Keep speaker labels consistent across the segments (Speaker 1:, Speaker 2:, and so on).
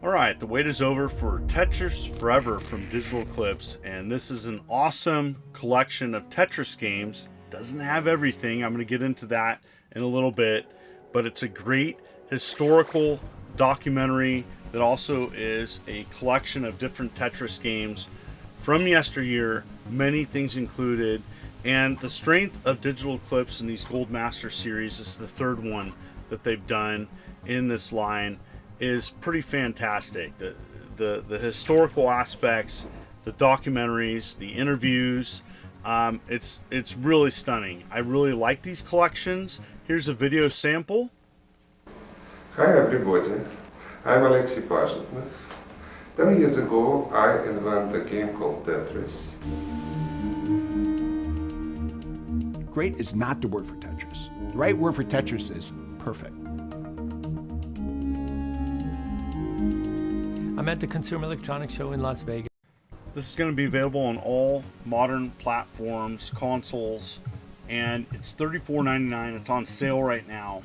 Speaker 1: Alright, the wait is over for Tetris Forever from Digital Eclipse, and this is an awesome collection of Tetris games. Doesn't have everything, I'm going to get into that in a little bit, but it's a great historical documentary that also is a collection of different Tetris games from yesteryear, many things included, and the strength of Digital Eclipse in these Gold Master series, this is the third one that they've done in this line, is pretty fantastic. The historical aspects, the documentaries, the interviews, it's really stunning. I really like these collections. Here's a video sample.
Speaker 2: Hi everybody, I'm Alexei Pajitnov. 10 years ago I invented a game called Tetris.
Speaker 3: Great is not the word for Tetris. The right word for Tetris is perfect.
Speaker 4: I'm at the Consumer Electronics Show in Las Vegas.
Speaker 1: This is going to be available on all modern platforms, consoles, and it's $34.99. It's on sale right now,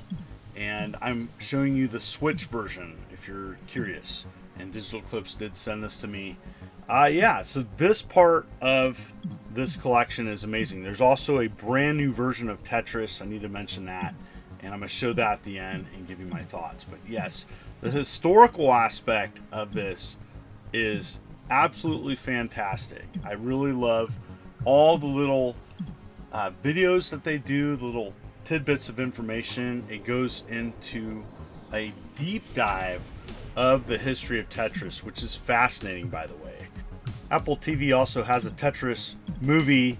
Speaker 1: and I'm showing you the Switch version if you're curious. And Digital Eclipse did send this to me. Yeah, so this part of this collection is amazing. There's also a brand new version of Tetris. I need to mention that, and I'm going to show that at the end and give you my thoughts. But yes, the historical aspect of this is absolutely fantastic. I really love all the little videos that they do, the little tidbits of information. It goes into a deep dive of the history of Tetris, which is fascinating, by the way. Apple TV also has a Tetris movie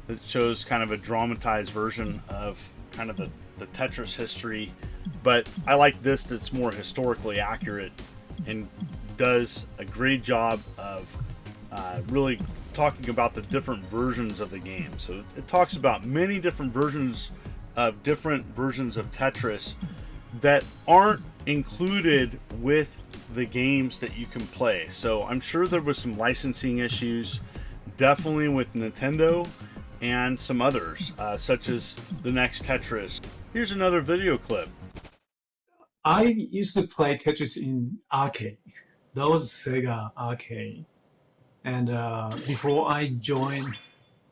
Speaker 1: that shows kind of a dramatized version of kind of the Tetris history, but I like this that's more historically accurate and does a great job of really talking about the different versions of the game. So it talks about many different versions of Tetris that aren't included with the games that you can play. So I'm sure there was some licensing issues, definitely with Nintendo and some others, such as the next Tetris. Here's another video clip.
Speaker 5: I used to play Tetris in arcade. That was Sega arcade. And before I joined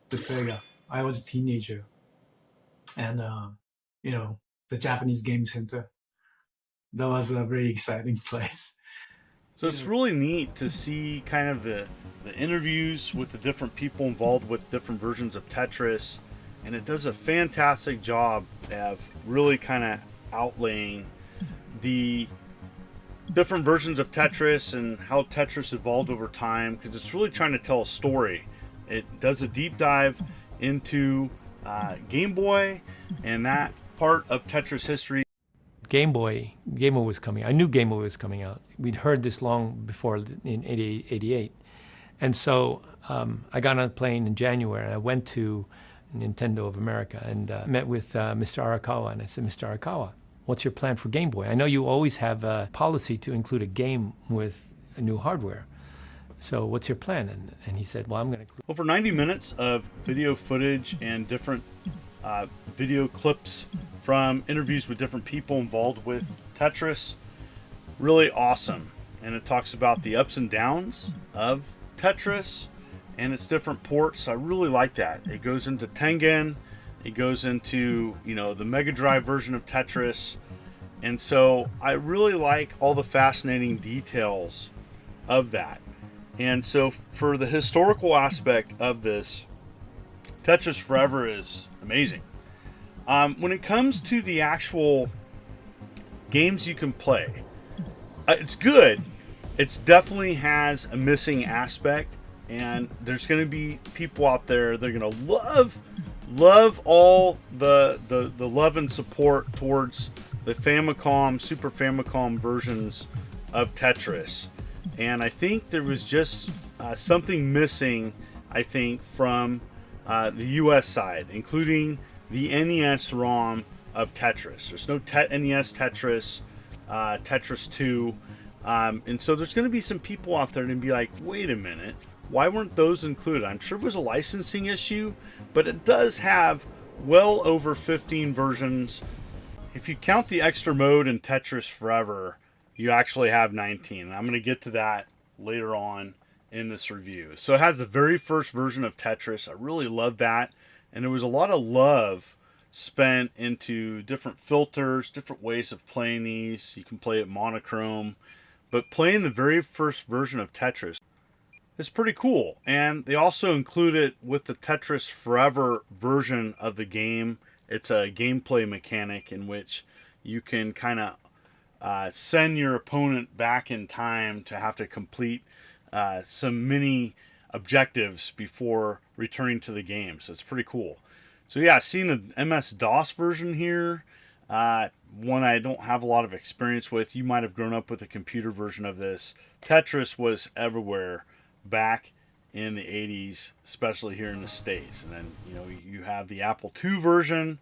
Speaker 5: the Sega, I was a teenager. And, the Japanese Game Center. That was a very exciting place.
Speaker 1: So it's really neat to see kind of the interviews with the different people involved with different versions of Tetris. And it does a fantastic job of really kind of outlaying the different versions of Tetris and how Tetris evolved over time, because it's really trying to tell a story. It does a deep dive into Game Boy and that part of Tetris history.
Speaker 4: Game Boy was coming. I knew Game Boy was coming out. We'd heard this long before in 88. And so I got on a plane in January and I went to Nintendo of America and met with Mr. Arakawa. And I said, Mr. Arakawa, what's your plan for Game Boy? I know you always have a policy to include a game with a new hardware. So what's your plan? And he said, well, I'm going to...
Speaker 1: Over 90 minutes of video footage and different video clips from interviews with different people involved with Tetris. Really awesome. And it talks about the ups and downs of Tetris and its different ports. I really like that. It goes into Tengen. It goes into, the Mega Drive version of Tetris. And so I really like all the fascinating details of that. And so for the historical aspect of this, Tetris Forever is amazing. When it comes to the actual games you can play, it's good. It definitely has a missing aspect, and there's going to be people out there that are going to love all the love and support towards the Famicom, Super Famicom versions of Tetris. And I think there was just something missing, I think, from the US side, including the NES ROM of Tetris. There's no NES Tetris, Tetris 2. And so there's going to be some people out there and be like, wait a minute, why weren't those included? I'm sure it was a licensing issue, but it does have well over 15 versions. If you count the extra mode in Tetris Forever, you actually have 19. And I'm going to get to that later on in this review. So it has the very first version of Tetris. I really love that. And there was a lot of love spent into different filters, different ways of playing these. You can play it monochrome. But playing the very first version of Tetris is pretty cool. And they also include it with the Tetris Forever version of the game. It's a gameplay mechanic in which you can kind of send your opponent back in time to have to complete some mini objectives before returning to the game. So it's pretty cool. So yeah, seeing the MS-DOS version here, one I don't have a lot of experience with. You might have grown up with a computer version of this. Tetris was everywhere back in the 80s, especially here in the States. And then, you know, you have the Apple II version.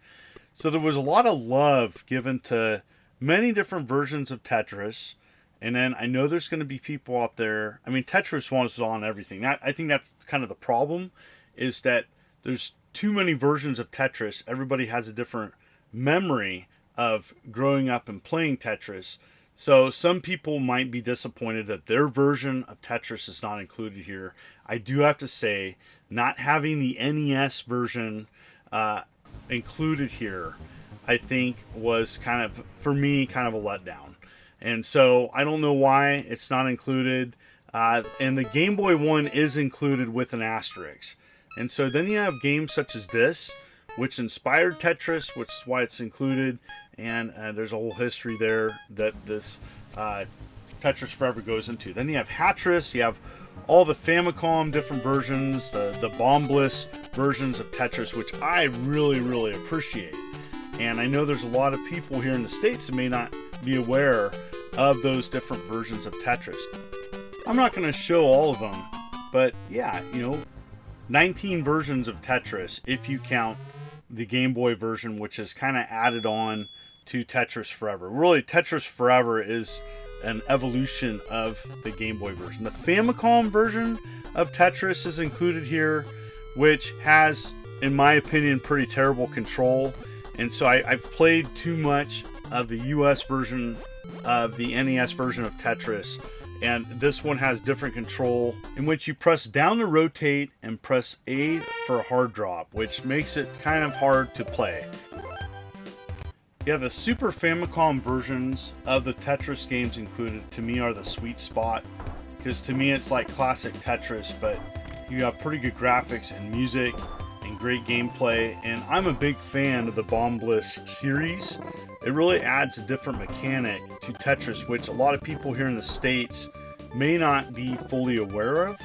Speaker 1: So there was a lot of love given to many different versions of Tetris. And then I know there's going to be people out there. I mean, Tetris was on everything. I think that's kind of the problem, is that there's too many versions of Tetris. Everybody has a different memory of growing up and playing Tetris. So some people might be disappointed that their version of Tetris is not included here. I do have to say, not having the NES version included here, I think was kind of, for me, kind of a letdown. And so I don't know why it's not included. And the Game Boy one is included with an asterisk. And so then you have games such as this, which inspired Tetris, which is why it's included. And there's a whole history there that this Tetris Forever goes into. Then you have Hatris, you have all the Famicom different versions, the bombliss versions of Tetris, which I really, really appreciate. And I know there's a lot of people here in the States that may not be aware of those different versions of Tetris. I'm not going to show all of them, but yeah, you know, 19 versions of Tetris if you count the Game Boy version, which is kind of added on to Tetris Forever. Really, Tetris Forever is an evolution of the Game Boy version. The Famicom version of Tetris is included here, which has, in my opinion, pretty terrible control. And so I've played too much of the US version of the NES version of Tetris. And this one has different control in which you press down to rotate and press A for a hard drop, which makes it kind of hard to play. Yeah, the Super Famicom versions of the Tetris games included, to me, are the sweet spot. Because to me, it's like classic Tetris, but you have pretty good graphics and music and great gameplay. And I'm a big fan of the bombliss series. It really adds a different mechanic to Tetris, which a lot of people here in the States may not be fully aware of.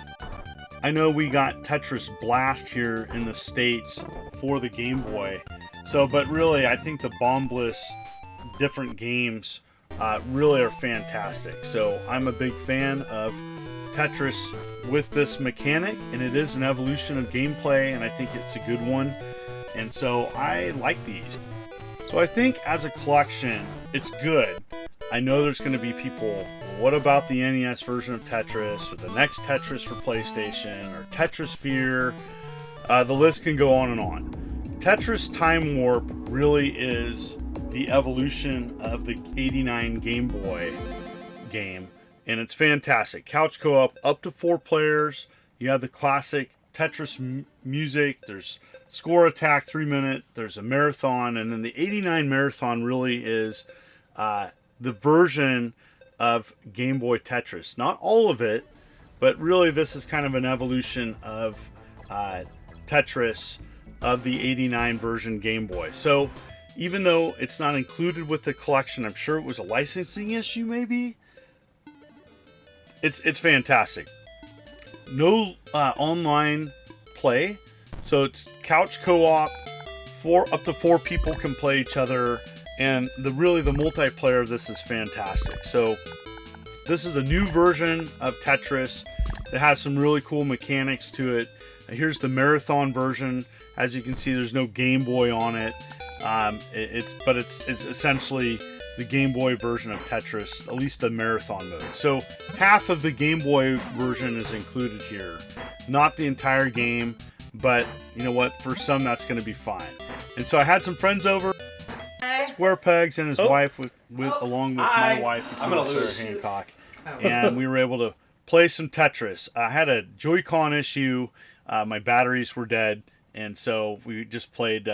Speaker 1: I know we got Tetris Blast here in the States for the Game Boy. So, but really, I think the bombliss different games really are fantastic. So I'm a big fan of Tetris with this mechanic, and it is an evolution of gameplay, and I think it's a good one. And so I like these. So I think as a collection, it's good. I know there's going to be people, what about the NES version of Tetris, or the next Tetris for PlayStation, or Tetrisphere? The list can go on and on. Tetris Time Warp really is the evolution of the '89 Game Boy game, and it's fantastic. Couch co-op, up to 4 players. You have the classic Tetris music. There's score attack, 3-minute. There's a marathon, and then the '89 marathon really is the version of Game Boy Tetris. Not all of it, but really this is kind of an evolution of Tetris of the '89 version Game Boy. So even though it's not included with the collection, I'm sure it was a licensing issue maybe. It's fantastic. No online play, so it's couch co-op. Up to 4 people can play each other, and the multiplayer of this is fantastic. So this is a new version of Tetris that has some really cool mechanics to it. Here's the marathon version. As you can see, there's no Game Boy on it. It's essentially the Game Boy version of Tetris, at least the marathon mode. So half of the Game Boy version is included here. Not the entire game, but you know what? For some, that's going to be fine. And so I had some friends over. square pegs and his wife along with my wife, Sarah Hancock, and we were able to play some Tetris. I had a Joy-Con issue. My batteries were dead, and so we just played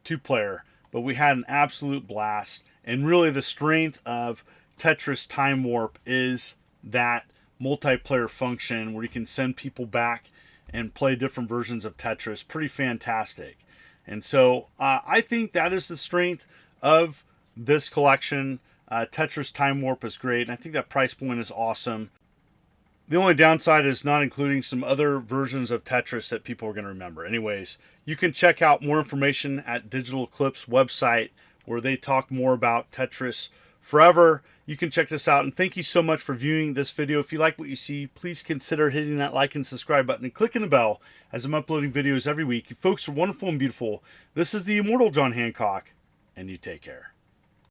Speaker 1: 2-player. But we had an absolute blast. And really the strength of Tetris Time Warp is that multiplayer function where you can send people back and play different versions of Tetris. Pretty fantastic. And so I think that is the strength of this collection. Tetris Time Warp is great, and I think that price point is awesome. The only downside is not including some other versions of Tetris that people are going to remember. Anyways, you can check out more information at Digital Eclipse website where they talk more about Tetris Forever. You can check this out, and thank you so much for viewing this video. If you like what you see, please consider hitting that like and subscribe button and clicking the bell as I'm uploading videos every week. You folks are wonderful and beautiful. This is the immortal John Hancock, and you take care.